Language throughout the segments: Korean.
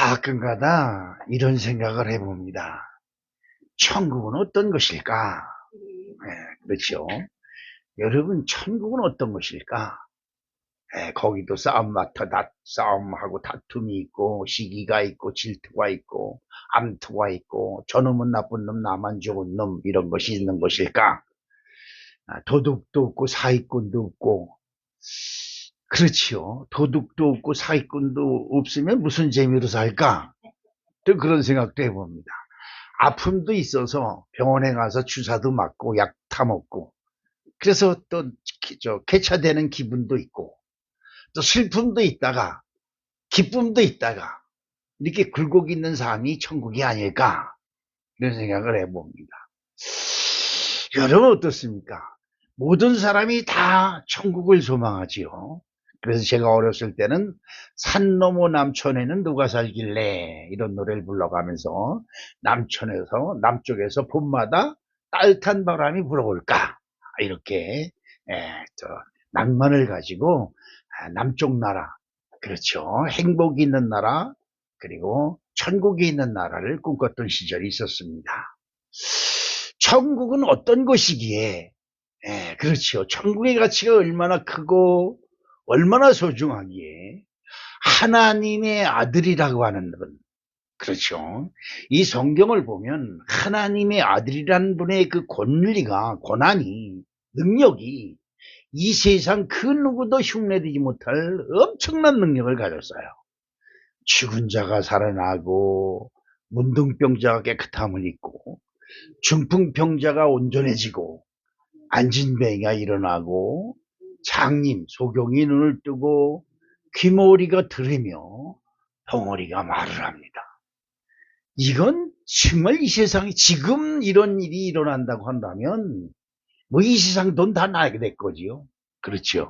가끔가다 이런 생각을 해봅니다. 천국은 어떤 것일까? 그렇죠. 여러분, 천국은 어떤 것일까? 거기도 싸움하고 다툼이 있고, 시기가 있고, 질투가 있고, 암투가 있고, 저놈은 나쁜 놈, 나만 좋은 놈, 이런 것이 있는 것일까? 도둑도 없고, 사기꾼도 없고, 그렇지요. 도둑도 없고, 사기꾼도 없으면 무슨 재미로 살까? 또 그런 생각도 해봅니다. 아픔도 있어서 병원에 가서 주사도 맞고 약 타먹고 그래서 또 쾌차되는 기분도 있고 또 슬픔도 있다가 기쁨도 있다가 이렇게 굴곡 있는 삶이 천국이 아닐까 이런 생각을 해봅니다. 여러분 어떻습니까? 모든 사람이 다 천국을 소망하지요. 그래서 제가 어렸을 때는 산 너머 남촌에는 누가 살길래 이런 노래를 불러가면서 남쪽에서 봄마다 따뜻한 바람이 불어올까 이렇게 낭만을 가지고 남쪽 나라, 그렇죠, 행복이 있는 나라 그리고 천국이 있는 나라를 꿈꿨던 시절이 있었습니다. 천국은 어떤 것이기에 그렇죠. 천국의 가치가 얼마나 크고 얼마나 소중하기에 하나님의 아들이라고 하는 분, 그렇죠. 이 성경을 보면 하나님의 아들이라는 분의 그 권한이, 능력이 이 세상 그 누구도 흉내내지 못할 엄청난 능력을 가졌어요. 죽은 자가 살아나고 문둥병자가 깨끗함을 입고 중풍병자가 온전해지고 안진뱅이가 일어나고 장님, 소경이 눈을 뜨고 귀머리가 들으며 벙어리가 말을 합니다. 이건 정말 이 세상에 지금 이런 일이 일어난다고 한다면 뭐 이 세상 돈 다 나게 될 거지요. 그렇죠.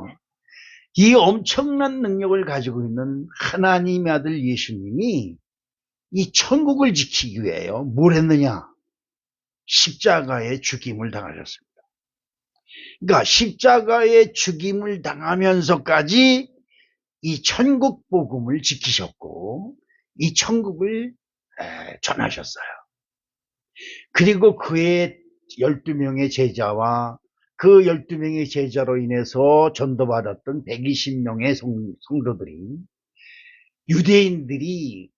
이 엄청난 능력을 가지고 있는 하나님의 아들 예수님이 이 천국을 지키기 위해요. 뭘 했느냐? 십자가의 죽임을 당하셨습니다. 그러니까 십자가의 죽임을 당하면서까지 이 천국 복음을 지키셨고 이 천국을 전하셨어요. 그리고 그의 12명의 제자와 그 12명의 제자로 인해서 전도받았던 120명의 성도들이 유대인들이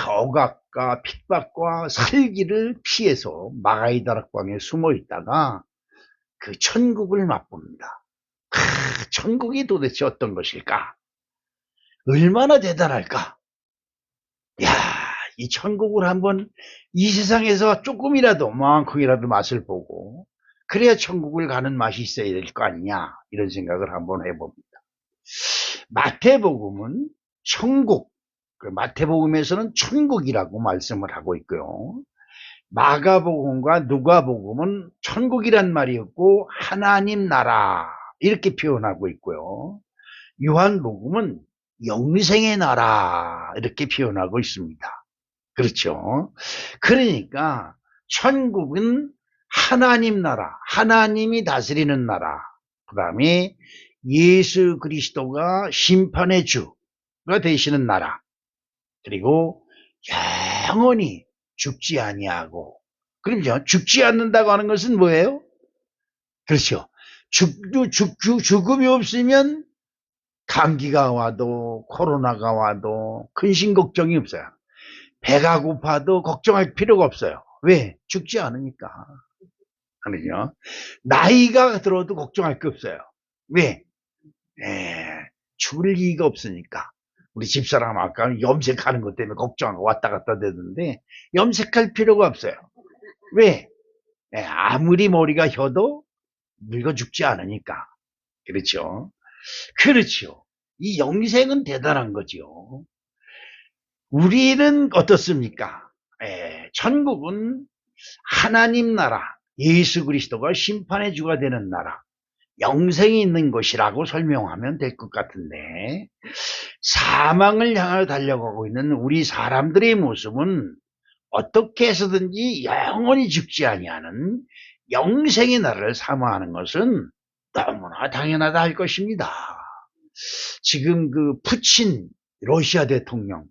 억압과 핍박과 살기를 피해서 마가이 다락방에 숨어 있다가 그 천국을 맛봅니다. 천국이 도대체 어떤 것일까? 얼마나 대단할까? 야, 이 천국을 한번 이 세상에서 조금이라도 만큼이라도 맛을 보고 그래야 천국을 가는 맛이 있어야 될 거 아니냐 이런 생각을 한번 해봅니다. 마태복음은 천국, 마태복음에서는 천국이라고 말씀을 하고 있고요. 마가복음과 누가복음은 천국이란 말이 없고 하나님 나라 이렇게 표현하고 있고요. 요한복음은 영생의 나라 이렇게 표현하고 있습니다. 그렇죠. 그러니까 천국은 하나님 나라, 하나님이 다스리는 나라, 그 다음에 예수 그리스도가 심판의 주가 되시는 나라, 그리고 영원히 죽지 아니하고, 그럼요. 죽지 않는다고 하는 것은 뭐예요? 그렇죠. 죽음이 없으면 감기가 와도 코로나가 와도 근심 걱정이 없어요. 배가 고파도 걱정할 필요가 없어요. 왜? 죽지 않으니까. 아니죠. 나이가 들어도 걱정할 게 없어요. 왜? 죽을 리가 없으니까. 우리 집사람 아까 염색하는 것 때문에 걱정하고 왔다 갔다 되는데 염색할 필요가 없어요. 왜? 아무리 머리가 혀도 늙어 죽지 않으니까. 그렇죠. 그렇죠. 이 영생은 대단한 거죠. 우리는 어떻습니까? 천국은 하나님 나라, 예수 그리스도가 심판의 주가 되는 나라, 영생이 있는 것이라고 설명하면 될 것 같은데 사망을 향하여 달려가고 있는 우리 사람들의 모습은 어떻게 해서든지 영원히 죽지 아니하는 영생의 나라를 사모하는 것은 너무나 당연하다 할 것입니다. 지금 그 푸친 러시아 대통령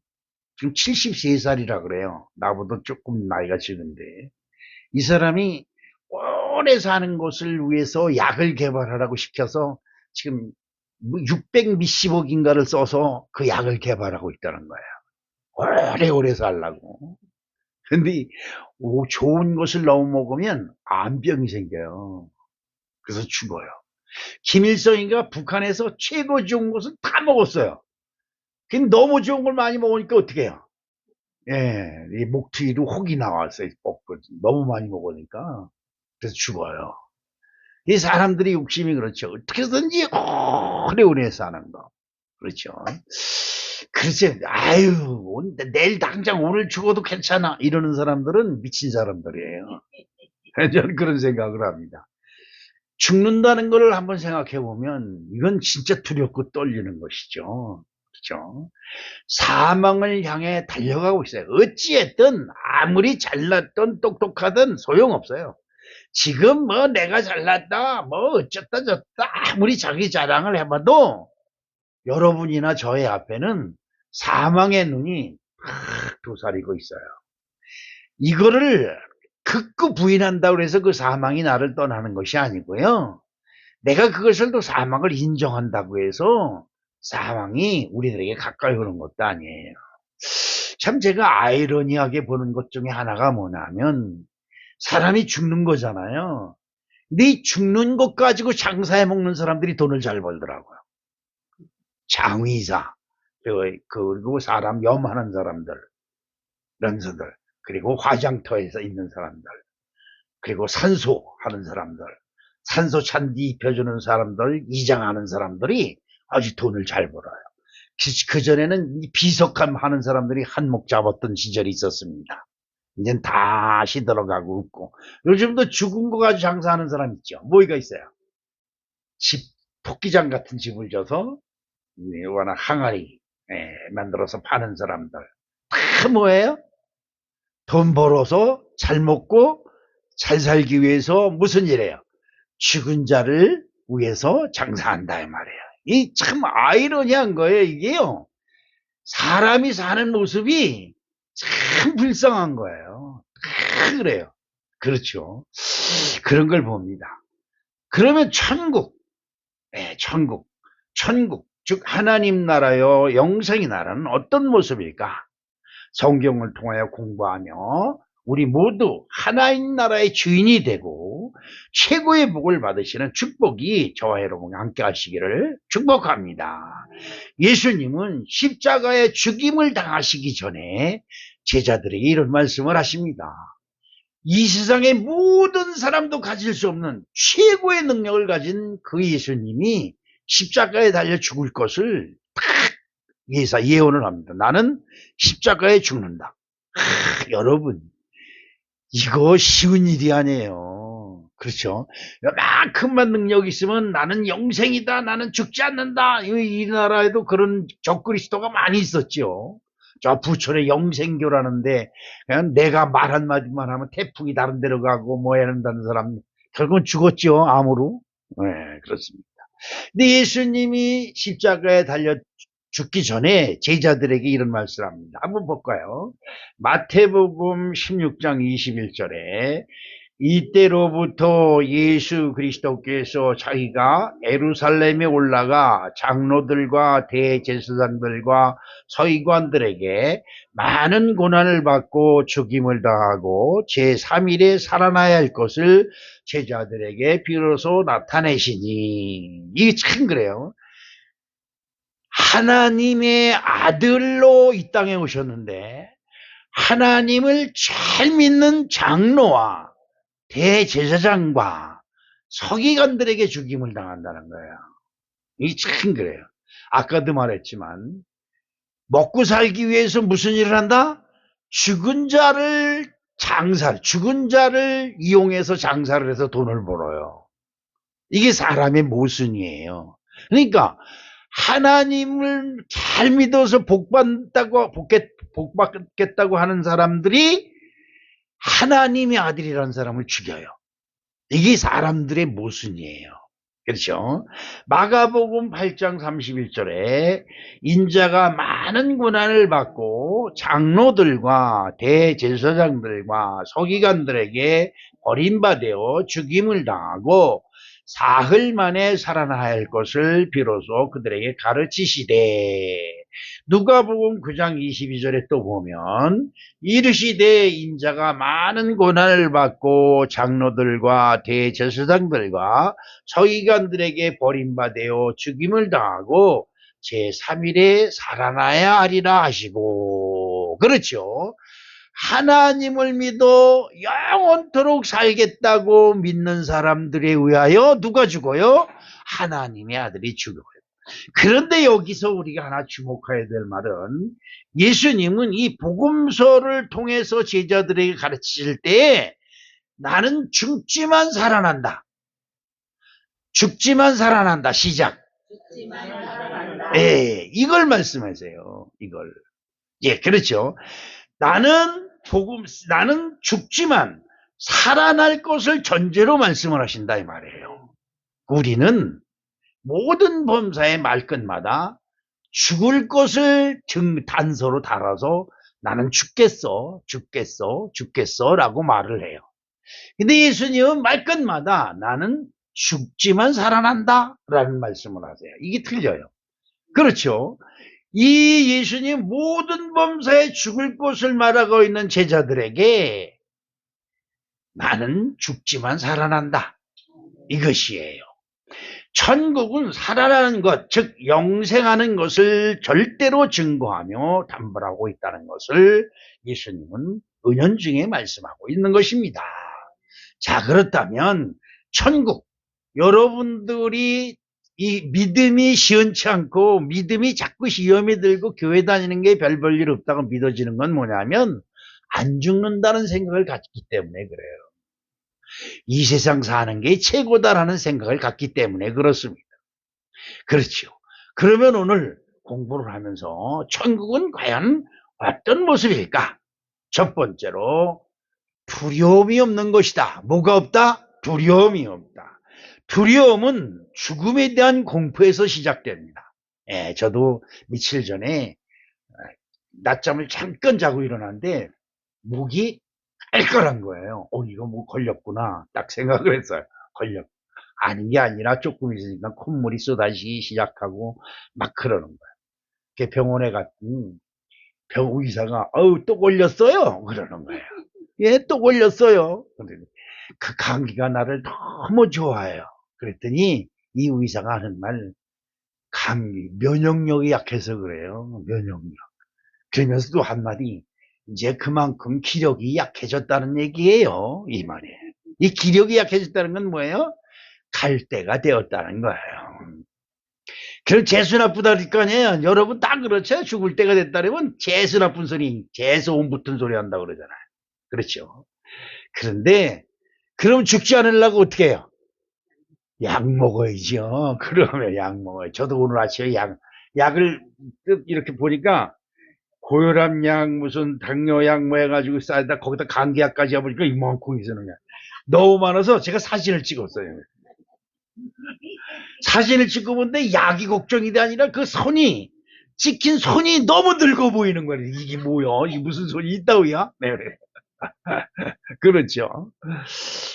지금 73살이라 그래요. 나보다 조금 나이가 적은데. 이 사람이 오래 사는 것을 위해서 약을 개발하라고 시켜서 지금 600 몇십억인가를 써서 그 약을 개발하고 있다는 거예요. 오래오래 살라고. 근데 좋은 것을 너무 먹으면 암병이 생겨요. 그래서 죽어요. 김일성이가 북한에서 최고 좋은 것을 다 먹었어요. 근데 너무 좋은 걸 많이 먹으니까 어떻게 해요? 예, 이 목뒤로 혹이 나왔어요. 너무 많이 먹으니까. 그래서 죽어요. 이 사람들이 욕심이 그렇죠. 어떻게든지 오래오래 사는 거. 그렇죠. 그렇죠. 아유, 내일 당장 오늘 죽어도 괜찮아. 이러는 사람들은 미친 사람들이에요. 저는 그런 생각을 합니다. 죽는다는 걸 한번 생각해 보면 이건 진짜 두렵고 떨리는 것이죠. 그렇죠. 사망을 향해 달려가고 있어요. 어찌했든 아무리 잘났든 똑똑하든 소용없어요. 지금 뭐 내가 잘났다 뭐 어쩌다 저쩌다 아무리 자기 자랑을 해봐도 여러분이나 저의 앞에는 사망의 눈이 탁 도사리고 있어요. 이거를 극구 부인한다고 해서 그 사망이 나를 떠나는 것이 아니고요. 내가 그것을 또 사망을 인정한다고 해서 사망이 우리들에게 가까이 오는 것도 아니에요. 참 제가 아이러니하게 보는 것 중에 하나가 뭐냐면 사람이 죽는 거잖아요. 근데 이 죽는 것 가지고 장사해 먹는 사람들이 돈을 잘 벌더라고요. 장의사, 그리고 사람 염하는 사람들, 런스들, 그리고 화장터에서 있는 사람들, 그리고 산소 하는 사람들, 산소 찬디 입혀주는 사람들, 이장하는 사람들이 아주 돈을 잘 벌어요. 그전에는 비석함 하는 사람들이 한몫 잡았던 시절이 있었습니다. 이젠 다시 들어가고 있고, 요즘도 죽은 거 가지고 장사하는 사람 있죠. 뭐가 있어요? 토끼장 같은 집을 져서 워낙 항아리 만들어서 파는 사람들 다 뭐예요? 돈 벌어서 잘 먹고 잘 살기 위해서 무슨 일이에요? 죽은 자를 위해서 장사한다 이 말이에요. 이 참 아이러니한 거예요 이게요. 사람이 사는 모습이 참 불쌍한 거예요. 다 그래요. 그렇죠. 그런 걸 봅니다. 그러면 천국, 천국, 즉 하나님 나라요 영생의 나라는 어떤 모습일까? 성경을 통하여 공부하며 우리 모두 하나님 나라의 주인이 되고 최고의 복을 받으시는 축복이 저와 여러분과 함께 하시기를 축복합니다. 예수님은 십자가의 죽임을 당하시기 전에 제자들에게 이런 말씀을 하십니다. 이 세상의 모든 사람도 가질 수 없는 최고의 능력을 가진 그 예수님이 십자가에 달려 죽을 것을 딱 예언을 합니다. 나는 십자가에 죽는다. 여러분, 이거 쉬운 일이 아니에요. 그렇죠? 요만큼만 능력이 있으면 나는 영생이다. 나는 죽지 않는다. 이 나라에도 그런 적그리스도가 많이 있었죠. 저 부천에 영생교라는데 그냥 내가 말 한마디만 하면 태풍이 다른 데로 가고 뭐 이런다는 사람 결국은 죽었죠. 암으로. 네, 그렇습니다. 근데 예수님이 십자가에 달려 죽기 전에 제자들에게 이런 말씀을 합니다. 한번 볼까요? 마태복음 16장 21절에 이때로부터 예수 그리스도께서 자기가 예루살렘에 올라가 장로들과 대제사장들과 서기관들에게 많은 고난을 받고 죽임을 당하고 제3일에 살아나야 할 것을 제자들에게 비로소 나타내시니 이게 참 그래요. 하나님의 아들로 이 땅에 오셨는데 하나님을 잘 믿는 장로와 대제사장과 서기관들에게 죽임을 당한다는 거예요. 이게 참 그래요. 아까도 말했지만 먹고 살기 위해서 무슨 일을 한다? 죽은 자를 이용해서 장사를 해서 돈을 벌어요. 이게 사람의 모순이에요. 그러니까 하나님을 잘 믿어서 복받겠다고 하는 사람들이 하나님의 아들이라는 사람을 죽여요. 이게 사람들의 모순이에요. 그렇죠? 마가복음 8장 31절에 인자가 많은 고난을 받고 장로들과 대제사장들과 서기관들에게 버림받아 죽임을 당하고 사흘 만에 살아나야 할 것을 비로소 그들에게 가르치시되, 누가복음 9장 22절에 또 보면 이르시되 인자가 많은 고난을 받고 장로들과 대제사장들과 서기관들에게 버림받아 죽임을 당하고 제3일에 살아나야 하리라 하시고, 그렇죠? 하나님을 믿어 영원토록 살겠다고 믿는 사람들에 의하여 누가 죽어요? 하나님의 아들이 죽어요. 그런데 여기서 우리가 하나 주목해야 될 말은, 예수님은 이 복음서를 통해서 제자들에게 가르치실 때 나는 죽지만 살아난다. 죽지만 살아난다. 시작. 죽지만 살아난다. 예, 이걸 말씀하세요. 이걸. 예, 그렇죠. 나는 죽지만 살아날 것을 전제로 말씀을 하신다 이 말이에요. 우리는 모든 범사의 말끝마다 죽을 것을 단서로 달아서 나는 죽겠어, 죽겠어, 죽겠어 라고 말을 해요. 근데 예수님은 말끝마다 나는 죽지만 살아난다 라는 말씀을 하세요. 이게 틀려요. 그렇죠? 이 예수님 모든 범사에 죽을 것을 말하고 있는 제자들에게 나는 죽지만 살아난다. 이것이에요. 천국은 살아나는 것, 즉 영생하는 것을 절대로 증거하며 담보하고 있다는 것을 예수님은 은연중에 말씀하고 있는 것입니다. 자, 그렇다면 천국, 여러분들이 이 믿음이 시원치 않고 믿음이 자꾸 시험이 들고 교회 다니는 게 별 볼 일 없다고 믿어지는 건 뭐냐면 안 죽는다는 생각을 갖기 때문에 그래요. 이 세상 사는 게 최고다라는 생각을 갖기 때문에 그렇습니다. 그렇죠. 그러면 오늘 공부를 하면서 천국은 과연 어떤 모습일까? 첫 번째로 두려움이 없는 것이다. 뭐가 없다? 두려움이 없다. 두려움은 죽음에 대한 공포에서 시작됩니다. 예, 저도 며칠 전에 낮잠을 잠깐 자고 일어났는데 목이 깔깔한 거예요. 이거 뭐 걸렸구나. 딱 생각을 했어요. 걸렸. 아닌 게 아니라 조금 있으니까 콧물이 쏟아지기 시작하고 막 그러는 거예요. 병원에 갔더니 병 의사가 또 걸렸어요. 그러는 거예요. 예, 또 걸렸어요. 그 감기가 나를 너무 좋아해요. 그랬더니 이 의사가 하는 말, 감기, 면역력이 약해서 그래요. 면역력. 그러면서 또 한마디, 이제 그만큼 기력이 약해졌다는 얘기예요. 이 말에. 이 기력이 약해졌다는 건 뭐예요? 갈 때가 되었다는 거예요. 그럼 재수 나쁘다 할 거 아니에요. 여러분 다 그렇죠? 죽을 때가 됐다면 재수 나쁜 소리, 재수 온 붙은 소리 한다고 그러잖아요. 그렇죠? 그런데 그럼 죽지 않으려고 어떻게 해요? 약 먹어야죠. 그러면 약 먹어요. 저도 오늘 아침에 약을 이렇게 보니까 고혈압약, 무슨 당뇨약 뭐 해가지고 싸다 거기다 감기약까지 해보니까 이만큼 있어요. 너무 많아서 제가 사진을 찍었어요. 사진을 찍고 보는데 약이 걱정이 아니라 그 손이, 찍힌 손이 너무 늙어 보이는 거예요. 이게 뭐야? 이게 무슨 손이 있다고요? 네, 그래. 그렇죠.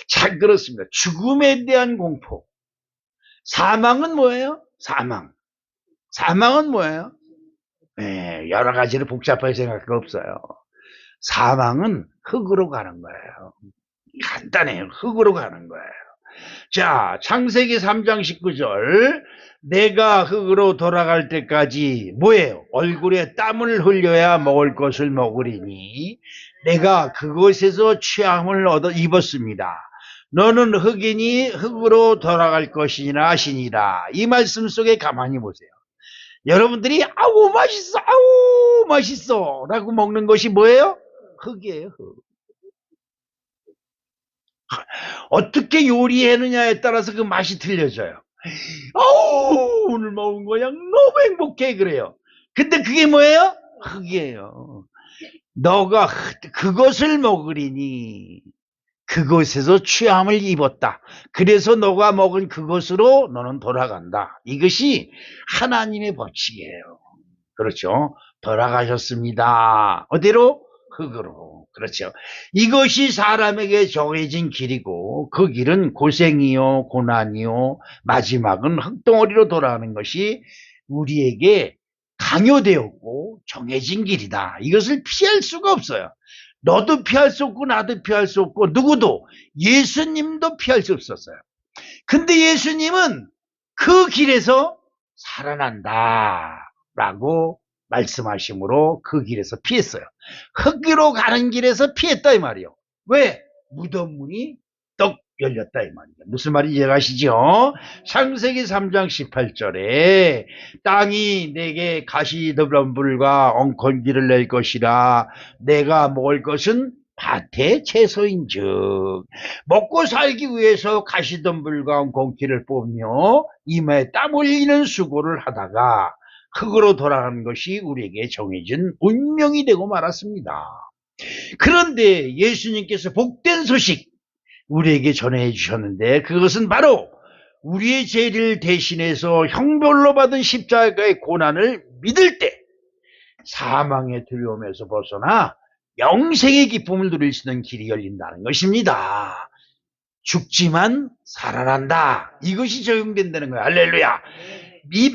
잘 그렇습니다. 죽음에 대한 공포. 사망은 뭐예요? 사망은 뭐예요? 네, 여러 가지로 복잡하게 생각할 거 없어요. 사망은 흙으로 가는 거예요. 간단해요. 흙으로 가는 거예요. 자, 창세기 3장 19절. 내가 흙으로 돌아갈 때까지 뭐예요? 얼굴에 땀을 흘려야 먹을 것을 먹으리니 내가 그곳에서 취함을 얻어 입었습니다. 너는 흙이니 흙으로 돌아갈 것이니라 하시니라. 이 말씀 속에 가만히 보세요. 여러분들이 아우 맛있어 라고 먹는 것이 뭐예요? 흙이에요. 흙. 어떻게 요리했느냐에 따라서 그 맛이 틀려져요. 아우 오늘 먹은 거야 너무 행복해 그래요. 근데 그게 뭐예요? 흙이에요. 너가 그것을 먹으리니 그것에서 취함을 입었다. 그래서 너가 먹은 그것으로 너는 돌아간다. 이것이 하나님의 법칙이에요. 그렇죠? 돌아가셨습니다. 어디로? 흙으로. 그렇죠. 이것이 사람에게 정해진 길이고 그 길은 고생이요 고난이요 마지막은 흙덩어리로 돌아가는 것이 우리에게 강요되었고 정해진 길이다. 이것을 피할 수가 없어요. 너도 피할 수 없고 나도 피할 수 없고 누구도 예수님도 피할 수 없었어요. 근데 예수님은 그 길에서 살아난다 라고 말씀하심으로 그 길에서 피했어요. 흙으로 가는 길에서 피했다 이 말이요. 왜? 무덤 문이 떡 열렸다 이 말이에요. 무슨 말인지 이해가시죠? 창세기 3장 18절에 땅이 내게 가시덤불과 엉컨기를 낼 것이라 내가 먹을 것은 밭의 채소인즉 먹고 살기 위해서 가시덤불과 엉겅퀴를 뽑으며 이마에 땀 흘리는 수고를 하다가 흙으로 돌아가는 것이 우리에게 정해진 운명이 되고 말았습니다. 그런데 예수님께서 복된 소식 우리에게 전해 주셨는데 그것은 바로 우리의 죄를 대신해서 형벌로 받은 십자가의 고난을 믿을 때 사망의 두려움에서 벗어나 영생의 기쁨을 누릴 수 있는 길이 열린다는 것입니다. 죽지만 살아난다. 이것이 적용된다는 거예요. 할렐루야.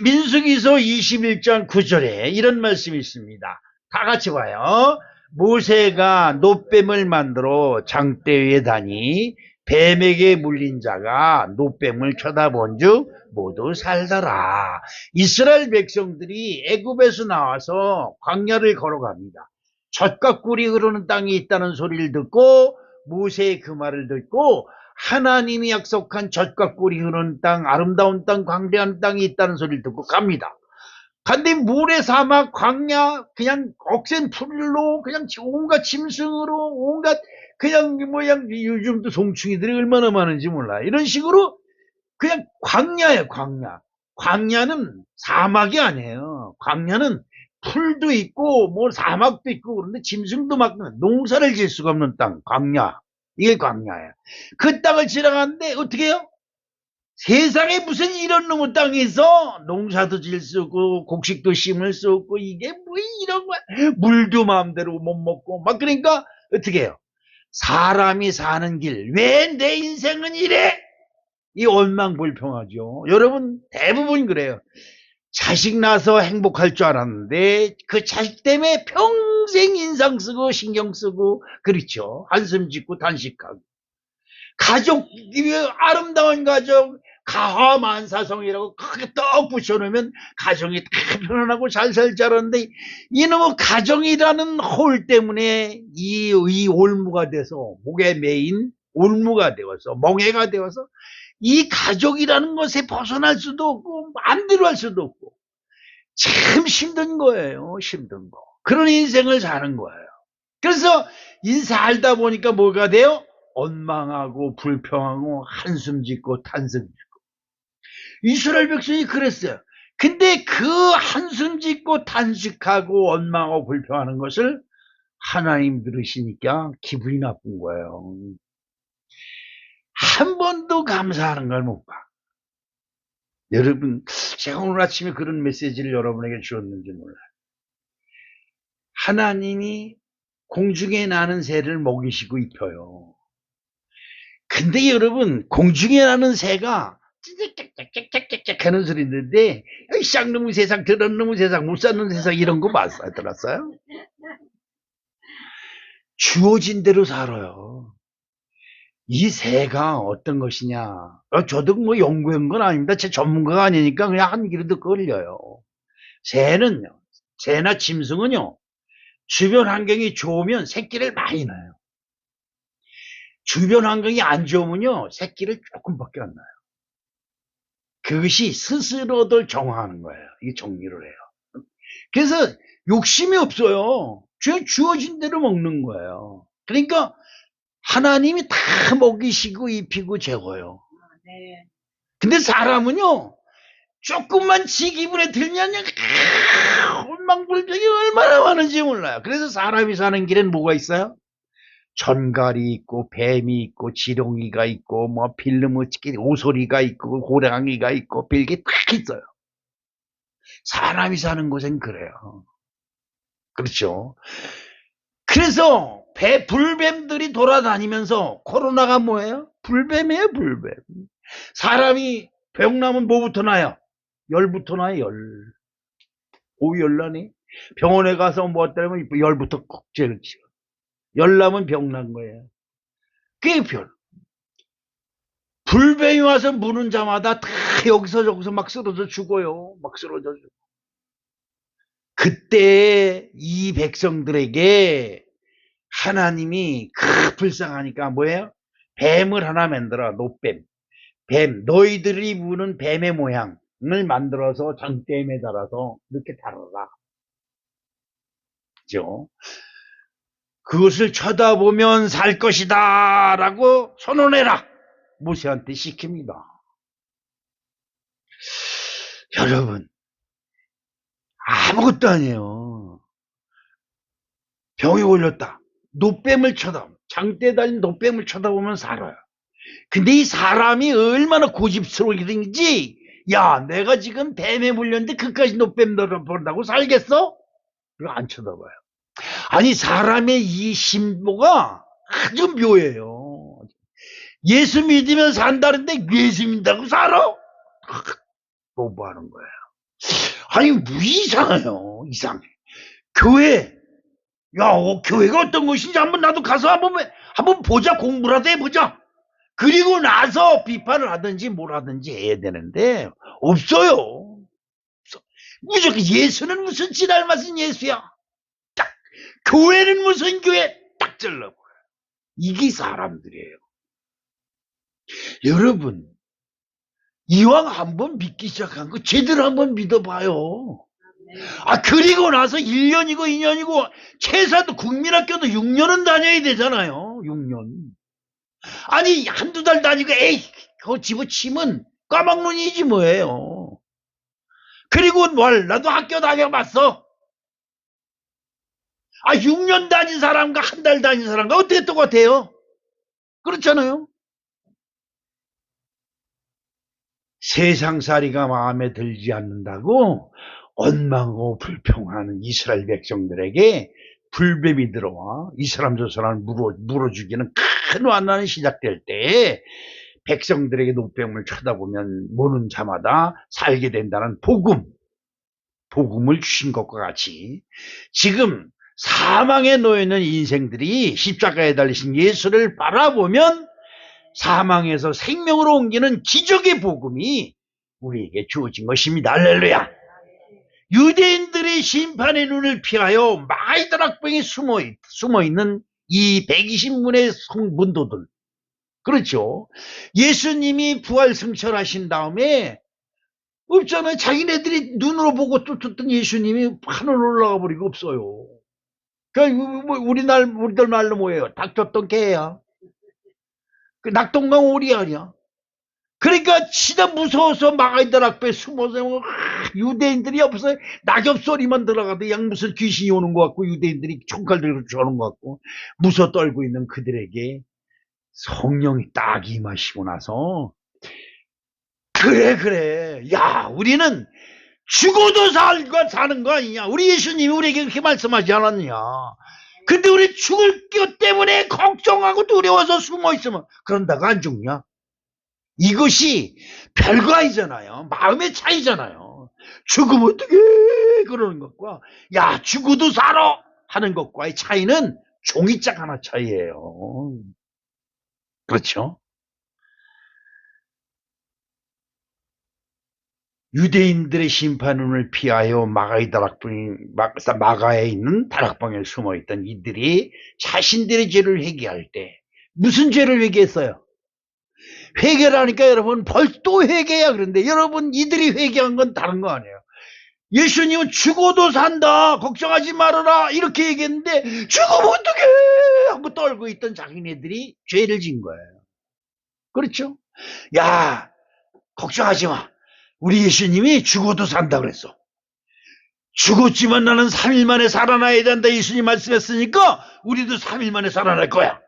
민수기서 21장 9절에 이런 말씀이 있습니다. 다 같이 봐요. 모세가 놋뱀을 만들어 장대 위에 다니 뱀에게 물린 자가 놋뱀을 쳐다본즉 모두 살더라. 이스라엘 백성들이 애굽에서 나와서 광야를 걸어갑니다. 젖과 꿀이 흐르는 땅이 있다는 소리를 듣고 모세의 그 말을 듣고 하나님이 약속한 젖과 꿀이 흐르는 땅, 아름다운 땅, 광대한 땅이 있다는 소리를 듣고 갑니다. 근데 모래 사막, 광야, 그냥 억센 풀로, 그냥 온갖 짐승으로, 온갖 그냥 요즘도 송충이들이 얼마나 많은지 몰라. 이런 식으로 그냥 광야예요, 광야. 광야는 사막이 아니에요. 광야는 풀도 있고 뭐 사막도 있고 그런데 짐승도 막 농사를 지을 수가 없는 땅, 광야. 이게 광야예요. 그 땅을 지나가는데 어떻게 해요? 세상에 무슨 이런 놈의 땅이 있어? 농사도 지을 수 없고 곡식도 심을 수 없고 이게 뭐 이런 거야. 물도 마음대로 못 먹고 막 그러니까 어떻게 해요? 사람이 사는 길, 왜 내 인생은 이래? 이 원망불평하죠. 여러분 대부분 그래요. 자식 낳아서 행복할 줄 알았는데 그 자식 때문에 평생 인상 쓰고 신경 쓰고 그렇죠. 한숨 짓고 단식하고 가족, 아름다운 가족 가화만사성이라고 크게 떡 붙여놓으면 가정이 다 편안하고 잘 살지 않았는데 이놈의 가정이라는 홀 때문에 이 올무가 돼서 목에 메인 올무가 되어서 멍해가 되어서 이 가족이라는 것에 벗어날 수도 없고 마음대로 할 수도 없고 참 힘든 거예요. 힘든 거. 그런 인생을 사는 거예요. 그래서 살다 보니까 뭐가 돼요? 원망하고 불평하고 한숨 짓고 탄성 짓고. 이스라엘 백성이 그랬어요. 근데 그 한숨 짓고 탄식하고 원망하고 불평하는 것을 하나님 들으시니까 기분이 나쁜 거예요. 한 번도 감사하는 걸 못 봐. 여러분, 제가 오늘 아침에 그런 메시지를 여러분에게 주었는지 몰라요. 하나님이 공중에 나는 새를 먹이시고 입혀요. 근데 여러분, 공중에 나는 새가 찌직찌직찌직찌직 하는 소리 있는데 쌍놈의 세상, 저런 놈의 세상, 못 사는 세상 이런 거 봤어요? 들었어요? 주어진 대로 살아요. 이 새가 어떤 것이냐? 저도 뭐 연구한 건 아닙니다. 제 전문가가 아니니까 그냥 한 귀로 듣고 흘려요. 새는요, 새나 짐승은요, 주변 환경이 좋으면 새끼를 많이 낳아요. 주변 환경이 안 좋으면요, 새끼를 조금밖에 안 낳아요. 그것이 스스로들 정화하는 거예요. 이게 정리를 해요. 그래서 욕심이 없어요. 주어진 대로 먹는 거예요. 그러니까 하나님이 다 먹이시고 입히고 재워요. 근데 사람은요, 조금만 지 기분에 들면 원망불평이 얼마나 많은지 몰라요. 그래서 사람이 사는 길엔 뭐가 있어요? 전갈이 있고 뱀이 있고 지렁이가 있고 뭐 빌름어치기 오소리가 있고 호랑이가 있고 별게 다 있어요. 사람이 사는 곳엔 그래요. 그렇죠. 그래서 불뱀들이 돌아다니면서 코로나가 뭐예요? 불뱀이에요, 불뱀. 사람이 병나면 뭐부터 나요? 열부터 나요, 열. 오, 열나니? 병원에 가서 뭐 때문에 열부터 꼭 제일 치워. 열나면 병난 거예요. 그게 별. 불뱀이 와서 무는 자마다 다 여기서 저기서 막 쓰러져 죽어요. 막 쓰러져 죽어. 그때 이 백성들에게 하나님이 불쌍하니까 뭐예요? 뱀을 하나 만들어, 노뱀. 뱀, 너희들이 무는 뱀의 모양을 만들어서 장대에 매달아서 이렇게 다뤄라. 그죠? 그것을 쳐다보면 살 것이다 라고 선언해라. 모세한테 시킵니다. 여러분, 아무것도 아니에요. 병이 걸렸다. 노뱀을 장대에 달린 노뱀을 쳐다보면 살아요. 근데 이 사람이 얼마나 고집스러우게 생긴지, 야, 내가 지금 뱀에 물렸는데 그까지 노뱀 들어본다고 살겠어? 그거 안 쳐다봐요. 아니, 사람의 이 심보가 아주 묘해요. 예수 믿으면 산다는데 예수 믿는다고 살아? 뭐 하는 거예요? 아니, 이상해요. 이상해. 교회, 야, 교회가 어떤 것인지 나도 가서 한번 보자. 공부라도 해보자. 그리고 나서 비판을 하든지 뭘 하든지 해야 되는데, 없어요. 무조건 예수는 무슨 지날 맞은 예수야. 딱. 교회는 무슨 교회? 딱 잘라버려요. 이게 사람들이에요. 여러분, 이왕 한번 믿기 시작한 거 제대로 한번 믿어봐요. 그리고 나서 1년이고 2년이고 최소한 국민학교도 6년은 다녀야 되잖아요. 6년. 아니, 한두 달 다니고 에이, 그거 집어치면 까막눈이지 뭐예요. 그리고 나도 학교 다녀봤어. 6년 다닌 사람과 한 달 다닌 사람과 어떻게 똑같아요? 그렇잖아요. 세상살이가 마음에 들지 않는다고 원망하고 불평하는 이스라엘 백성들에게 불뱀이 들어와 이 사람 저 사람을 물어 죽이는 큰 환난이 시작될 때 백성들에게 노뱀을 쳐다보면 모는 자마다 살게 된다는 복음을 주신 것과 같이 지금 사망에 놓여있는 인생들이 십자가에 달리신 예수를 바라보면 사망에서 생명으로 옮기는 기적의 복음이 우리에게 주어진 것입니다. 할렐루야. 유대인들의 심판의 눈을 피하여 마이다락방에 숨어있는 이 120문의 성문도들, 그렇죠. 예수님이 부활 승천하신 다음에 없잖아요. 자기네들이 눈으로 보고 쫓았던 예수님이 하늘 올라가 버리고 없어요. 그러니까 우리들 말로 뭐예요? 닥쳤던 개야. 그 낙동강 오리 아니야. 그러니까 진짜 무서워서 마가이들 앞에 숨어서 유대인들이 없어요. 낙엽 소리만 들어가도 양 무슨 귀신이 오는 것 같고 유대인들이 총칼 들고 쏘는 것 같고 무서 떨고 있는 그들에게 성령이 딱 임하시고 나서 그래 야, 우리는 죽어도 사는 거 아니냐. 우리 예수님이 우리에게 그렇게 말씀하지 않았냐. 근데 우리 죽을 것 때문에 걱정하고 두려워서 숨어있으면 그런다고 안 죽냐. 이것이 별거 아니잖아요. 마음의 차이잖아요. 죽으면 어떡해 그러는 것과 야, 죽어도 살아 하는 것과의 차이는 종이짝 하나 차이예요. 그렇죠? 유대인들의 심판을 피하여 마가에 있는 다락방에 숨어있던 이들이 자신들의 죄를 회개할 때 무슨 죄를 회개했어요? 회개라니까 여러분 벌써 또 회개야. 그런데 여러분 이들이 회개한 건 다른 거 아니에요. 예수님은 죽어도 산다 걱정하지 말아라 이렇게 얘기했는데 죽으면 어떡해 하고 떨고 있던 자기네들이 죄를 진 거예요. 그렇죠? 야, 걱정하지 마. 우리 예수님이 죽어도 산다 그랬어. 죽었지만 나는 3일 만에 살아나야 된다 예수님 말씀했으니까 우리도 3일 만에 살아날 거야.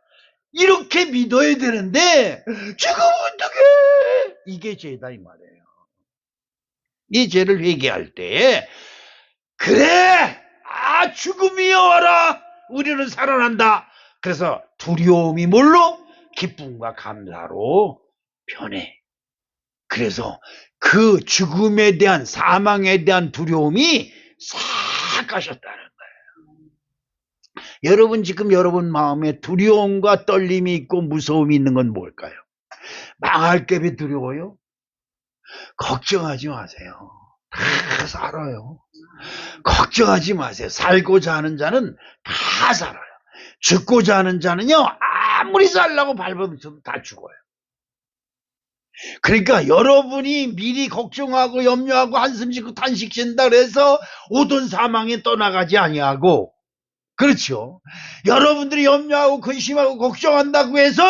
이렇게 믿어야 되는데 지금 어떻게 이게 죄다 이 말이에요. 이 죄를 회개할 때에 그래 죽음이 와라 우리는 살아난다. 그래서 두려움이 뭘로? 기쁨과 감사로 변해. 그래서 그 죽음에 대한 사망에 대한 두려움이 싹 가셨다는 거예요. 여러분 지금 여러분 마음에 두려움과 떨림이 있고 무서움이 있는 건 뭘까요? 망할까봐 두려워요? 걱정하지 마세요. 다 살아요. 걱정하지 마세요. 살고자 하는 자는 다 살아요. 죽고자 하는 자는요 아무리 살라고 밟아도 다 죽어요. 그러니까 여러분이 미리 걱정하고 염려하고 한숨 쉬고 탄식 쉰다 그래서 오던 사망에 떠나가지 아니하고, 그렇죠. 여러분들이 염려하고 근심하고 걱정한다고 해서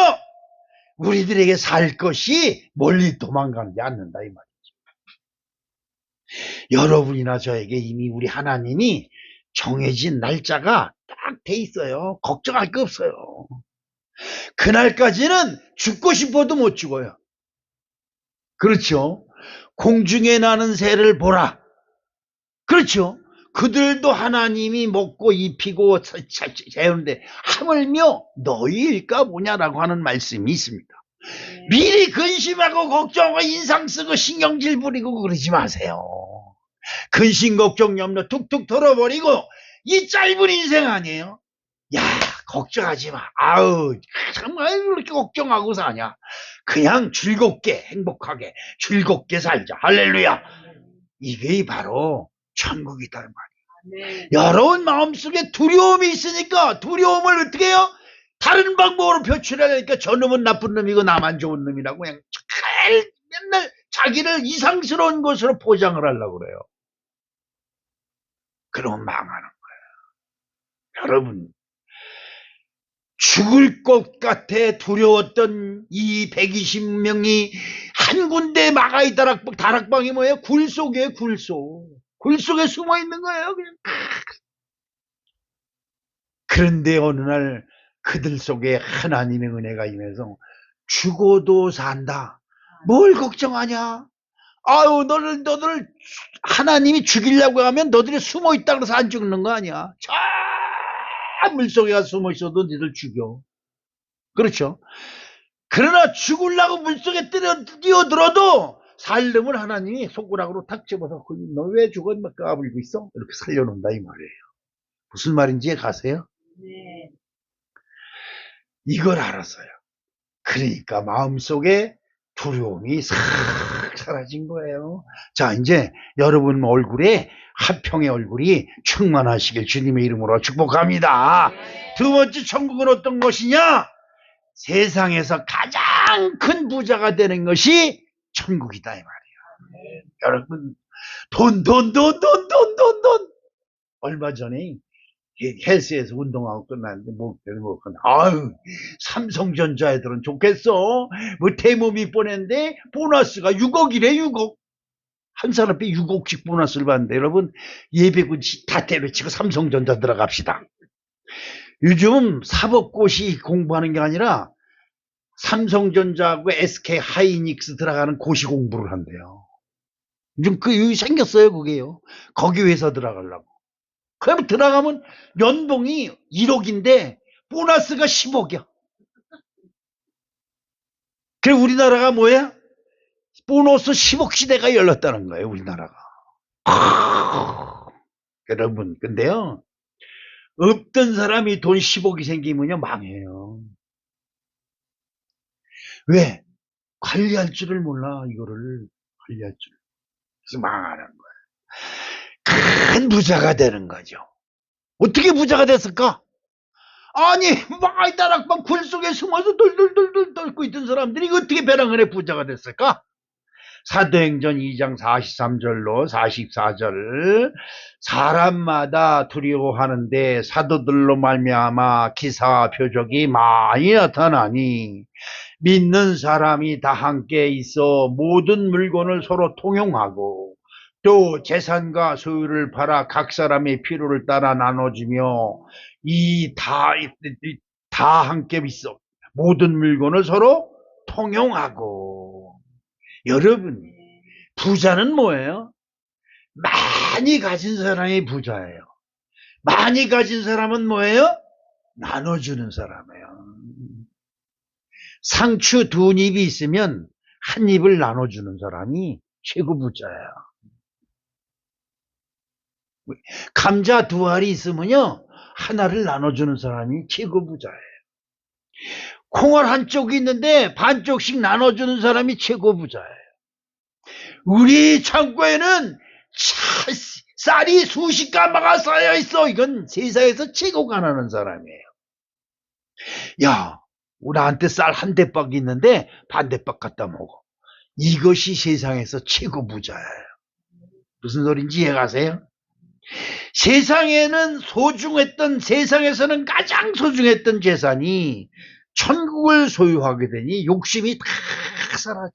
우리들에게 살 것이 멀리 도망가지 않는다 이 말이죠. 여러분이나 저에게 이미 우리 하나님이 정해진 날짜가 딱 돼 있어요. 걱정할 거 없어요. 그날까지는 죽고 싶어도 못 죽어요. 그렇죠. 공중에 나는 새를 보라. 그렇죠. 그들도 하나님이 먹고 입히고 재우는데 하물며 너희일까 뭐냐라고 하는 말씀이 있습니다. 미리 근심하고 걱정하고 인상 쓰고 신경질 부리고 그러지 마세요. 근심 걱정 염려 툭툭 털어버리고 이 짧은 인생 아니에요? 야 걱정하지 마. 아우 정말 그렇게 걱정하고 사냐. 그냥 즐겁게 행복하게 즐겁게 살자. 할렐루야. 이게 바로 천국이다 말이에요. 여러분 마음속에 두려움이 있으니까 두려움을 어떻게 해요? 다른 방법으로 표출하려니까 저놈은 나쁜 놈이고 나만 좋은 놈이라고 그냥 맨날 자기를 이상스러운 것으로 포장을 하려고 그래요. 그러면 망하는 거예요. 여러분 죽을 것 같아 두려웠던 이 120명이 한 군데 마가이 다락방이 뭐예요? 굴 속이에요. 굴 속. 굴 속에 숨어 있는 거예요. 그냥. 그런데 어느 날 그들 속에 하나님의 은혜가 임해서 죽어도 산다. 뭘 걱정하냐? 아유 너들 하나님이 죽이려고 하면 너들이 숨어 있다 그래서 안 죽는 거 아니야. 저 물속에 가서 숨어 있어도 너희들 죽여. 그렇죠. 그러나 죽으려고 물속에 뛰어들어도 살림을 하나님이 손가락으로 탁 집어서 너 왜 죽어? 막 까불고 있어? 이렇게 살려놓는다 이 말이에요. 무슨 말인지 가세요? 네. 이걸 알았어요. 그러니까 마음속에 두려움이 싹 사라진 거예요. 자 이제 여러분 얼굴에 화평의 얼굴이 충만하시길 주님의 이름으로 축복합니다. 네. 두 번째 천국은 어떤 것이냐? 세상에서 가장 큰 부자가 되는 것이 천국이다 이 말이에요. 네. 여러분 돈 얼마 전에 헬스에서 운동하고 끝났는데 아유 삼성전자 애들은 좋겠어. 뭐 대모미 보냈는데 보너스가 6억이래. 6억. 한 사람에 6억씩 보너스를 받는데 여러분 예배군 다 때려치고 삼성전자 들어갑시다. 요즘 사법고시 공부하는 게 아니라 삼성전자하고 SK 하이닉스 들어가는 고시 공부를 한대요. 요즘 여기 생겼어요 그게요. 거기 회사 들어가려고. 그럼 들어가면 연봉이 1억인데 보너스가 10억이야. 그래 우리나라가 뭐야? 보너스 10억 시대가 열렸다는 거예요 우리나라가. 여러분 근데요 없던 사람이 돈 10억이 생기면요 망해요. 왜? 관리할 줄을 몰라. 이거를 관리할 줄. 그래서 망하는 거예요. 큰 부자가 되는 거죠. 어떻게 부자가 됐을까? 아니 마가이 다락방 굴 속에 숨어서 돌돌돌돌 떨고 있던 사람들이 어떻게 벼랑 안에 부자가 됐을까? 사도행전 2장 43절로 44절 사람마다 두려워하는데 사도들로 말미암아 기사와 표적이 많이 나타나니 믿는 사람이 다 함께 있어 모든 물건을 서로 통용하고 또 재산과 소유를 팔아 각 사람의 필요를 따라 나눠주며 다 함께 있어 모든 물건을 서로 통용하고. 여러분, 부자는 뭐예요? 많이 가진 사람이 부자예요. 많이 가진 사람은 뭐예요? 나눠주는 사람이에요. 상추 두 입이 있으면 한 입을 나눠주는 사람이 최고 부자예요. 감자 두 알이 있으면요, 하나를 나눠주는 사람이 최고 부자예요. 콩알 한쪽이 있는데 반쪽씩 나눠주는 사람이 최고 부자예요. 우리 창고에는 쌀이 수십 가마가 쌓여 있어. 이건 세상에서 최고 가난한 사람이에요. 야, 나한테 쌀 한 대박 있는데 반 대박 갖다 먹어. 이것이 세상에서 최고 부자예요. 무슨 소린지 이해가세요? 세상에서는 가장 소중했던 재산이 천국을 소유하게 되니 욕심이 다 사라져.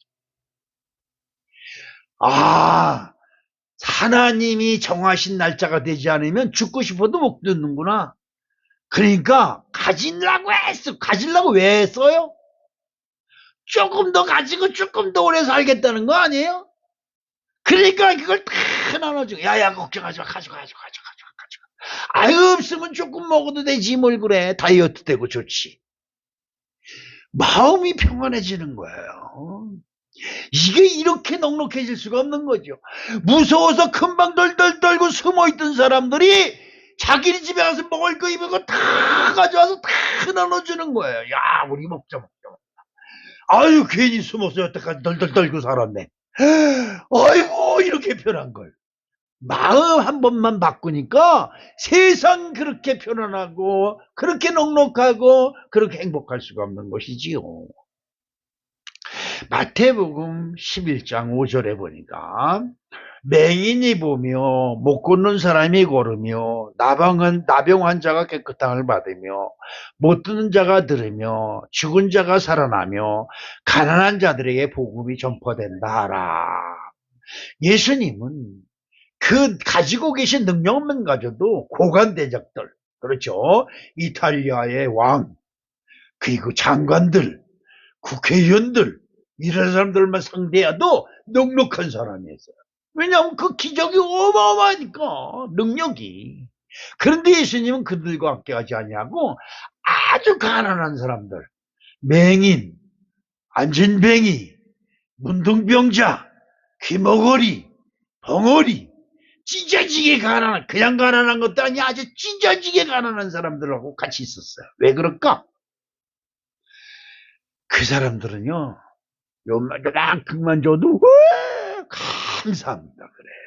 하나님이 정하신 날짜가 되지 않으면 죽고 싶어도 못 듣는구나. 그러니까 가지려고 왜 했어요? 조금 더 가지고 조금 더 오래 살겠다는 거 아니에요? 그러니까 그걸 다 나눠주고, 야야 걱정하지 마, 가져가. 없으면 조금 먹어도 되지 뭘 그래. 다이어트 되고 좋지. 마음이 평안해지는 거예요. 이게 이렇게 넉넉해질 수가 없는 거죠. 무서워서 금방 덜덜 떨고 숨어있던 사람들이 자기 집에 가서 먹을 거 입을 거 다 가져와서 다 나눠주는 거예요. 야, 우리 먹자. 아유, 괜히 숨어서 여태까지 덜덜 떨고 살았네. 아이고, 이렇게 편한 걸. 마음 한 번만 바꾸니까 세상 그렇게 편안하고 그렇게 넉넉하고 그렇게 행복할 수가 없는 것이지요. 마태복음 11장 5절에 보니까 맹인이 보며 못 걷는 사람이 걸으며 나병 환자가 깨끗함을 받으며 못 듣는 자가 들으며 죽은 자가 살아나며 가난한 자들에게 복음이 전파된다 하라. 예수님은 그 가지고 계신 능력만 가져도 고관 대적들, 그렇죠? 이탈리아의 왕, 그리고 장관들, 국회의원들, 이런 사람들만 상대해도 넉넉한 사람이었어요. 왜냐하면 그 기적이 어마어마하니까, 능력이. 그런데 예수님은 그들과 함께하지 아니하고 아주 가난한 사람들, 맹인, 안진뱅이, 문둥병자, 귀머거리, 벙어리, 찢어지게 가난한, 그냥 가난한 것도 아니야, 아주 찢어지게 가난한 사람들하고 같이 있었어요. 왜 그럴까? 그 사람들은요, 요만큼만 줘도 감사합니다 그래요.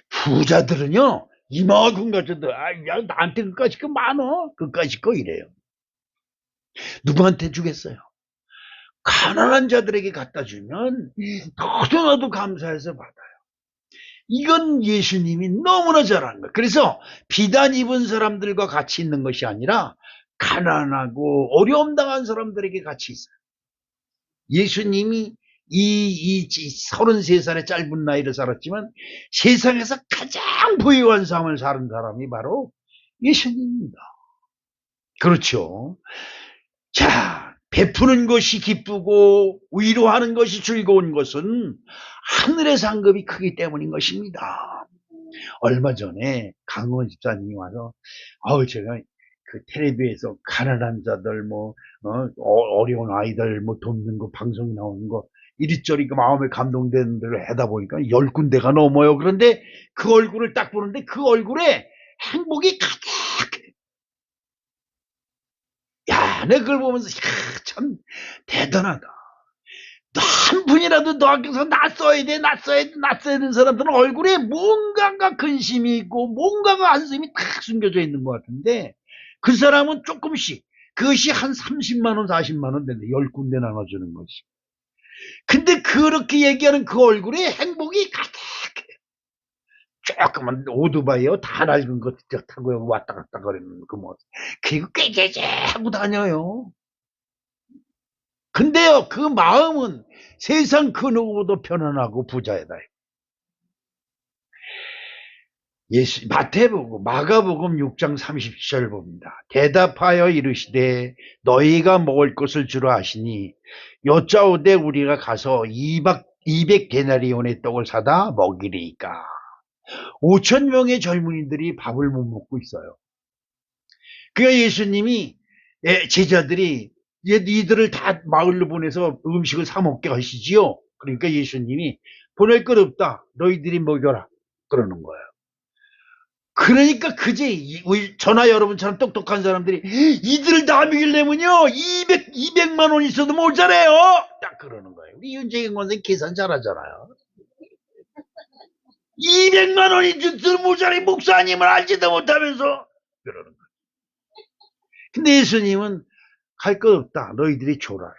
부자들은요, 이만큼 가져도 야, 나한테 그까짓 거 많어, 그까짓 거 이래요. 누구한테 주겠어요? 가난한 자들에게 갖다 주면 너도나도 감사해서 받아요. 이건 예수님이 너무나 잘하는 거예요. 그래서 비단 입은 사람들과 같이 있는 것이 아니라 가난하고 어려움 당한 사람들에게 같이 있어요. 예수님이 이 33살의 짧은 나이를 살았지만 세상에서 가장 부유한 삶을 사는 사람이 바로 예수님입니다. 그렇죠. 자, 베푸는 것이 기쁘고 위로하는 것이 즐거운 것은 하늘의 상급이 크기 때문인 것입니다. 얼마 전에 강원 집사님이 와서 제가 그 텔레비에서 가난한 자들 어려운 아이들 돕는 거 방송 나오는 거 이리저리 그 마음에 감동되는 대로 하다 보니까 10군데가 넘어요. 그런데 그 얼굴을 딱 보는데 그 얼굴에 행복이 가득해. 야, 내가 그걸 보면서 참 대단하다. 한 분이라도 너한테서 낯서야 되는 사람들은 얼굴에 뭔가가 근심이 있고 뭔가가 한숨이 탁 숨겨져 있는 것 같은데 그 사람은 조금씩 그것이 한 30만 원, 40만 원 되는데 10군데 나눠주는 것이. 근데 그렇게 얘기하는 그 얼굴에 행복이 가득해. 조그만 오토바이요 다 낡은 거 타고 왔다 갔다 거리는 그 모습. 그리고 깨개재 하고 다녀요. 근데요, 그 마음은 세상 그 누구보다 편안하고 부자이다. 마태복음, 마가복음 6장 30절 봅니다. 대답하여 이르시되 너희가 먹을 것을 주라 하시니 여짜오되 우리가 가서 200데나리온의 떡을 사다 먹이리이까. 5천 명의 젊은이들이 밥을 못 먹고 있어요. 그러니까 예수님이 제자들이 이들을 다 마을로 보내서 음식을 사 먹게 하시지요. 그러니까 예수님이 보낼 것 없다. 너희들이 먹여라. 그러는 거예요. 그러니까 저나 여러분처럼 똑똑한 사람들이 이들을 다 먹이려면요 200만 원 있어도 모자래요. 딱 그러는 거예요. 우리 윤재경 선생 계산 잘하잖아요. 200만 원이 있어도 모자래. 목사님을 알지도 못하면서 그러는 거예요. 근데 예수님은 갈 것 없다. 너희들이 줘라.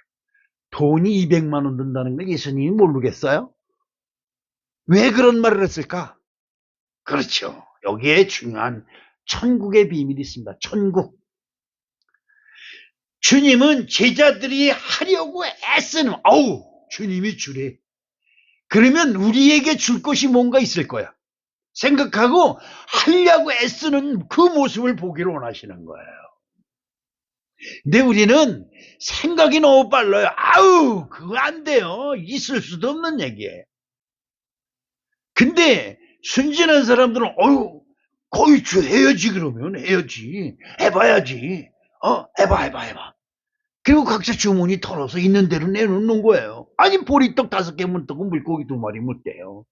돈이 200만 원 든다는 걸 예수님이 모르겠어요? 왜 그런 말을 했을까? 그렇죠. 여기에 중요한 천국의 비밀이 있습니다. 천국. 주님은 제자들이 하려고 애쓰는, 주님이 주래. 그러면 우리에게 줄 것이 뭔가 있을 거야. 생각하고 하려고 애쓰는 그 모습을 보기를 원하시는 거예요. 근데 우리는 생각이 너무 빨라요. 그거 안 돼요. 있을 수도 없는 얘기예요. 근데 순진한 사람들은 거의 해야지. 그러면 해야지. 해봐야지. 해봐. 그리고 각자 주머니 털어서 있는 대로 내놓는 거예요. 아니 보리떡 5개 못 뜨고 물고기 2마리 못 돼요.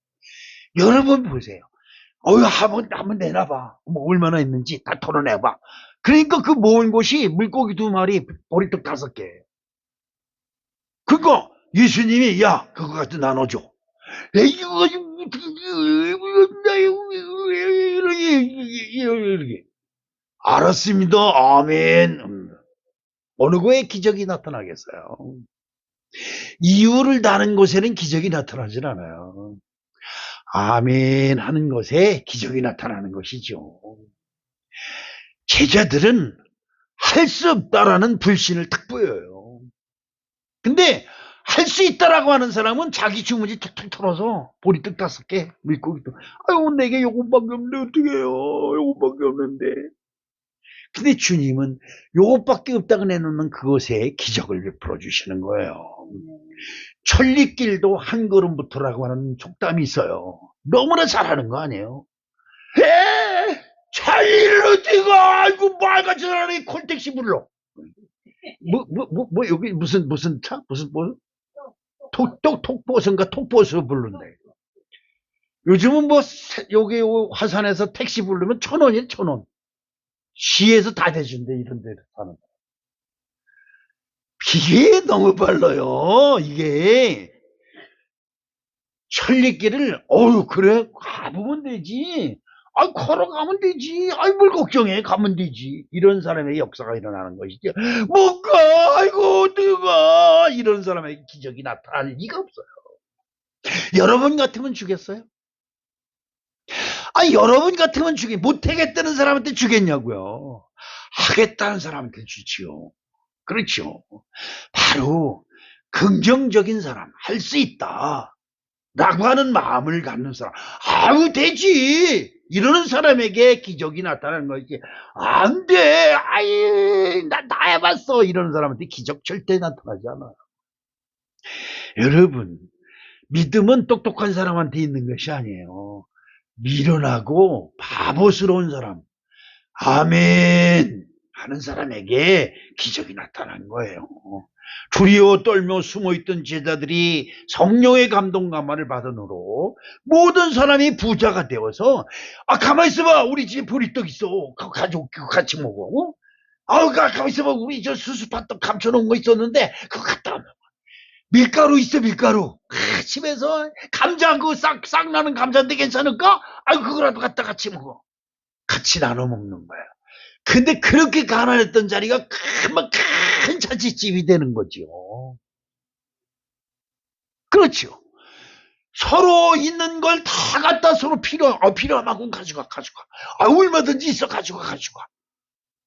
여러분 보세요. 한번 내놔봐. 뭐 얼마나 있는지 다 털어내봐. 그러니까 그 모은 것이 물고기 2마리, 보리떡 5개. 그러니까 예수님이 그거 갖다 나눠줘. 이거 가지고 이렇게. 알았습니다. 아멘. 어느 거에 기적이 나타나겠어요? 이유를 다는 곳에는 기적이 나타나질 않아요. 아멘 하는 것에 기적이 나타나는 것이죠. 제자들은 할 수 없다라는 불신을 탁 보여요. 근데 할 수 있다라고 하는 사람은 자기 주머니 툭툭 털어서 보리떡 5개, 물고기도 내게 요것밖에 없는데 어떡해요. 요것밖에 없는데. 근데 주님은 요것밖에 없다고 내놓는 그것에 기적을 베풀어 주시는 거예요. 천리길도 한 걸음부터라고 하는 속담이 있어요. 너무나 잘하는 거 아니에요? 천리를 어떻게 가? 아이고 말같이 잘하는 콜택시 불러. 여기 무슨 차? 무슨 톡보선가 톡보서 부른대. 요즘은 여기 화산에서 택시 부르면 1,000원이에요, 1,000원. 시에서 다 대준대, 이런 데로 사는. 이게 너무 빨라요, 이게. 천리길을, 그래? 가보면 되지. 걸어가면 되지. 뭘 걱정해. 가면 되지. 이런 사람의 역사가 일어나는 것이죠. 못 가. 어떻게 가. 이런 사람의 기적이 나타날 리가 없어요. 여러분 같으면 주겠어요? 여러분 같으면 못하겠다는 사람한테 주겠냐고요. 하겠다는 사람한테 주지요. 그렇죠. 바로 긍정적인 사람, 할 수 있다 라고 하는 마음을 갖는 사람, 되지 이러는 사람에게 기적이 나타나는 거지. 안 돼, 나 해봤어 이러는 사람한테 기적 절대 나타나지 않아요. 여러분, 믿음은 똑똑한 사람한테 있는 것이 아니에요. 미련하고 바보스러운 사람, 아멘 하는 사람에게 기적이 나타난 거예요. 두려워 떨며 숨어있던 제자들이 성령의 감동감화를 받으므로 모든 사람이 부자가 되어서 가만히 있어봐, 우리 집에 보리떡 있어, 가져올게, 같이 먹어. 가만히 있어봐, 우리 저 수수팥떡 감춰놓은 거 있었는데 그거 갖다 와. 밀가루 있어, 밀가루. 집에서 감자, 그거 싹 나는 감자인데 괜찮을까? 그거라도 갖다 같이 먹어. 같이 나눠 먹는 거야. 근데 그렇게 가난했던 자리가 큰 잔치집이 되는 거죠. 그렇죠. 서로 있는 걸 다 갖다 서로 필요하면 가져가. 얼마든지 있어, 가져가.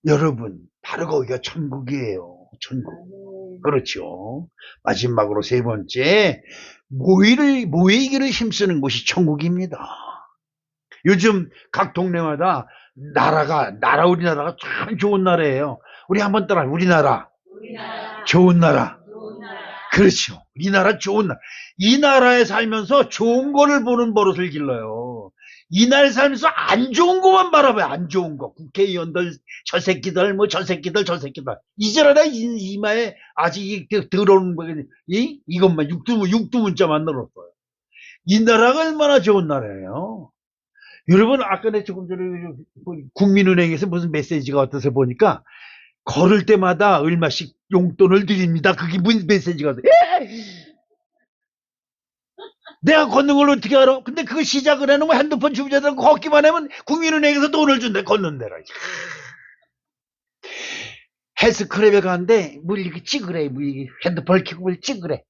여러분, 바로 거기가 천국이에요. 천국. 그렇죠. 마지막으로 3번째, 모이기를 힘쓰는 곳이 천국입니다. 요즘 각 동네마다 우리나라가 참 좋은 나라예요. 우리 한번 따라, 우리나라. 우리나라 좋은 나라. 좋은 나라. 그렇죠. 이 나라 좋은 나라. 이 나라에 살면서 좋은 거를 보는 버릇을 길러요. 이 나라에 살면서 안 좋은 거만 바라봐요. 안 좋은 거. 국회의원들, 저 새끼들, 뭐 저 새끼들, 저 새끼들. 이제라도 이마에 아직 들어오는 거, 이것만 육두 문자만 늘었어요. 이 나라가 얼마나 좋은 나라예요. 여러분, 아까 내 조금 전에 국민은행에서 무슨 메시지가 어떠서 보니까 걸을 때마다 얼마씩 용돈을 드립니다. 그게 무슨 메시지가 돼. 내가 걷는 걸 어떻게 알아? 근데 그거 시작을 해놓으면 핸드폰 주부자들 걷기만 하면 국민은행에서 돈을 준대. 걷는 데라. 헬스클럽에 가는데 뭐 이렇게 찍으래. 뭐 이게 핸드폰을 켜고 뭘 찍으래.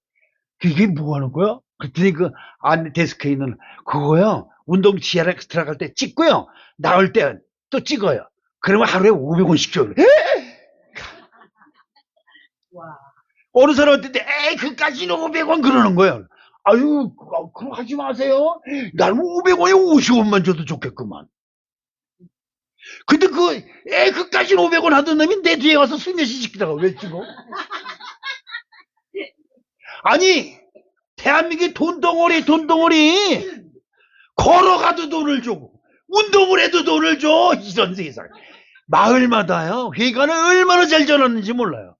그게 뭐 하는 거야? 그랬더니 그 안에 데스크에 있는 그거요. 운동 지하를 들어갈 때 찍고요. 나올 때 또 찍어요. 그러면 하루에 500원씩 줘요. 와. 어느 사람한테 에이 그까지는 500원 그러는 거예요. 아유 그럼 하지 마세요. 나는 500원에 50원만 줘도 좋겠구만. 근데 그까지는 500원 하던 놈이 내 뒤에 와서 술며시 시키다가 왜 찍어? 아니 대한민국의 돈덩어리 걸어가도 돈을 주고 운동을 해도 돈을 줘. 이런 세상. 마을마다요 회관을 얼마나 잘 전하는지 몰라요.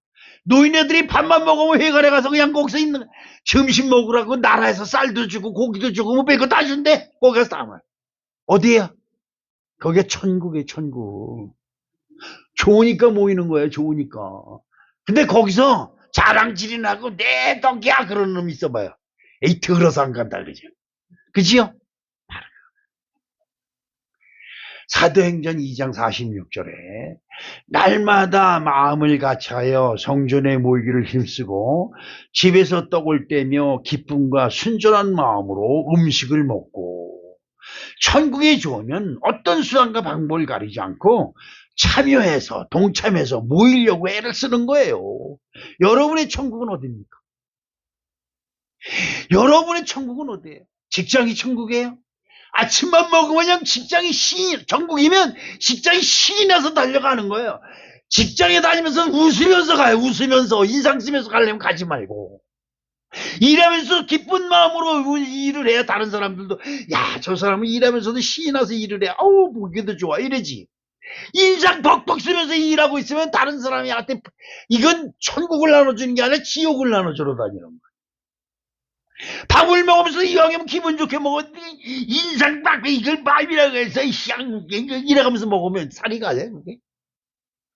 노인네들이 밥만 먹으면 회관에 가서 그냥 거기서 있는 점심 먹으라고 나라에서 쌀도 주고 고기도 주고 뭐 별거 다 준대. 거기 가서 담아. 어디야? 거기가 천국이에요. 천국. 좋으니까 모이는 거예요. 좋으니까. 근데 거기서 자랑질이 나고 내 덕이야 그러는 놈 있어봐요. 에이 들어서 안 간다 그러죠. 그지요? 사도행전 2장 46절에 날마다 마음을 같이하여 성전에 모이기를 힘쓰고 집에서 떡을 떼며 기쁨과 순전한 마음으로 음식을 먹고 천국에 좋으면 어떤 수단과 방법을 가리지 않고 참여해서 동참해서 모이려고 애를 쓰는 거예요. 여러분의 천국은 어디입니까? 여러분의 천국은 어디예요? 직장이 천국이에요? 아침만 먹으면 그냥 직장이 전국이면 직장이 신이 나서 달려가는 거예요. 직장에 다니면서 웃으면서 가요. 웃으면서 인상 쓰면서 가려면 가지 말고 일하면서 기쁜 마음으로 일을 해야 다른 사람들도 야 저 사람은 일하면서도 신이 나서 일을 해. 아우 보기도 좋아 이러지. 인상 벅벅 쓰면서 일하고 있으면 다른 사람한테 이건 천국을 나눠주는 게 아니라 지옥을 나눠주러 다니는 거야. 밥을 먹으면서 이왕이면 기분 좋게 먹었더니 인상 빡빡 이걸 밥이라고 해서 이래가면서 먹으면 살이 가요 그게?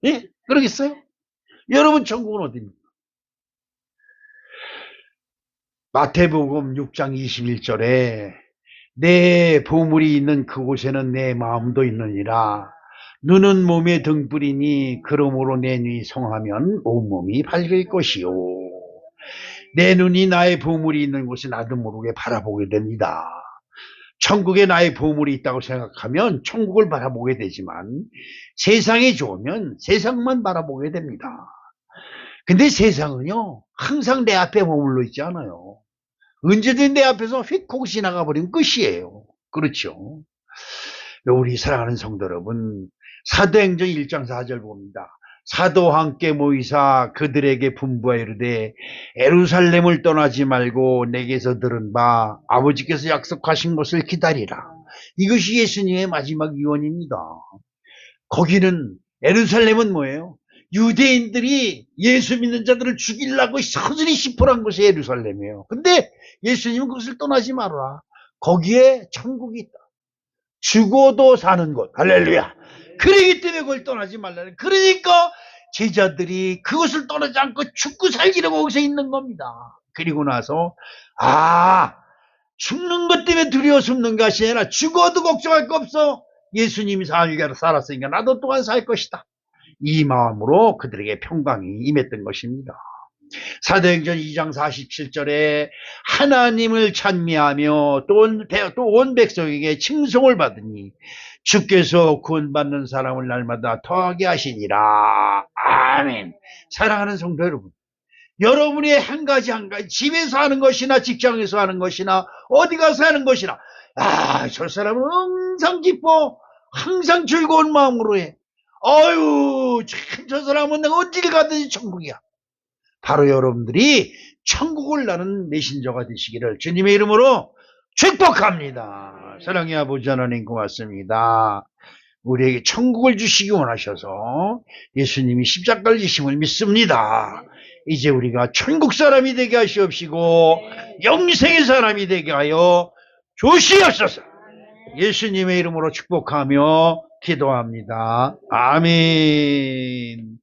예? 그러겠어요? 여러분 천국은 어디입니까? 마태복음 6장 21절에 내 보물이 있는 그곳에는 내 마음도 있느니라. 눈은 몸의 등불이니 그러므로 내 눈이 성하면 온몸이 밝을 것이요. 내 눈이 나의 보물이 있는 곳에 나도 모르게 바라보게 됩니다. 천국에 나의 보물이 있다고 생각하면 천국을 바라보게 되지만 세상이 좋으면 세상만 바라보게 됩니다. 근데 세상은요 항상 내 앞에 머물러 있지 않아요. 언제든 내 앞에서 휙콕 지나가 버리면 끝이에요. 그렇죠? 우리 사랑하는 성도 여러분, 사도행전 1장 4절 봅니다. 사도와 함께 모이사 그들에게 분부하여 이르되 예루살렘을 떠나지 말고 내게서 들은 바 아버지께서 약속하신 것을 기다리라. 이것이 예수님의 마지막 유언입니다. 거기는 예루살렘은 뭐예요? 유대인들이 예수 믿는 자들을 죽이려고 서슬이 시포한 곳이 예루살렘이에요. 근데 예수님은 그것을 떠나지 말아라. 거기에 천국이 있다. 죽어도 사는 곳. 할렐루야. 그러기 때문에 그걸 떠나지 말라는. 그러니까 제자들이 그것을 떠나지 않고 죽고 살기로 거기서 있는 겁니다. 그리고 나서 죽는 것 때문에 두려워 숨는 것이 아니라 죽어도 걱정할 거 없어. 예수님이 살았으니까 나도 또한 살 것이다. 이 마음으로 그들에게 평강이 임했던 것입니다. 사도행전 2장 47절에 하나님을 찬미하며 또 온 백성에게 칭송을 받으니 주께서 구원받는 사람을 날마다 더하게 하시니라. 아멘. 사랑하는 성도 여러분, 여러분이 한 가지 집에서 하는 것이나 직장에서 하는 것이나 어디 가서 하는 것이나 아, 저 사람은 항상 기뻐. 항상 즐거운 마음으로 해. 아유, 참, 저 사람은 내가 어딜 가든지 천국이야. 바로 여러분들이 천국을 나는 메신저가 되시기를 주님의 이름으로 축복합니다. 사랑의 아버지 하나님 고맙습니다. 우리에게 천국을 주시기 원하셔서 예수님이 십자가를 지심을 믿습니다. 이제 우리가 천국 사람이 되게 하시옵시고 영생의 사람이 되게 하여 주시옵소서. 예수님의 이름으로 축복하며 기도합니다. 아멘.